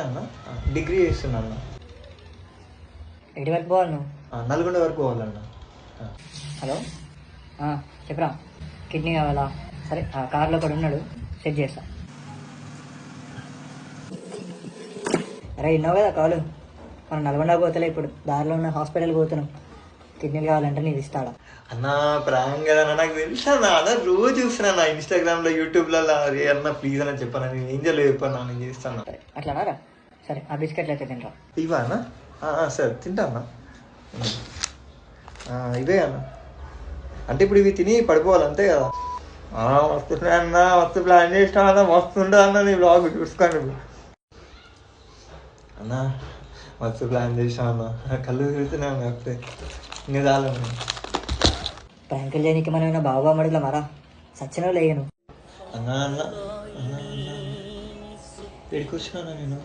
అన్న డిగ్రీ చేస్తున్నా అన్న. ఎటు వరకు పోవాలి నువ్వు? నల్గొండ వరకు పోవాలన్న. హలో చెప్పరా, కిడ్నీ కావాలా? సరే కార్లో ఒకడు ఉన్నాడు, సెట్ చేస్తా. అరే విన్నావు కదా కాలు, మనం నల్గొండ పోతలే, ఇప్పుడు దారిలో ఉన్న హాస్పిటల్కి పోతున్నాం. కిడ్నీలు కావాలంటే నీది ఇస్తాడా? అన్న ప్రాంక్ కదా నాకు తెలుసా అన్న, రోజు చూస్తున్నా ఇన్స్టాగ్రామ్లో యూట్యూబ్లలో. అరే అన్న ప్లీజ్ అని చెప్పాను, నేను ఏం చేయలేదు చెప్పాను, నేను చేస్తాను. అట్లానా రా, సరే ఆ బిస్కెట్లు అయితే తింటా. ఇవా అన్న? సరే తింటా అన్న. ఇవే అన్న, అంటే ఇప్పుడు ఇవి తిని పడిపోవాలి అంతే కదా. మస్తు ప్లాన్ అన్న, మస్తు ప్లాన్ చేసినా అన్న, మస్తు ఉంటుంది అన్న. నీ బ్లాగ్ చూసుకోండి అన్న, మస్తు ప్లాన్ చేసినా అన్న. కళ్ళు తిరుగుతున్నా అప్పుడే ఇంకా చాలన్న. ప్రాంకులు చేయడానికి మనం ఏమైనా బాగా మడిలా మరా, సచ్చినో లేను అన్న అన్న అన్న అన్న, పెళ్ళికి వచ్చినా నేను.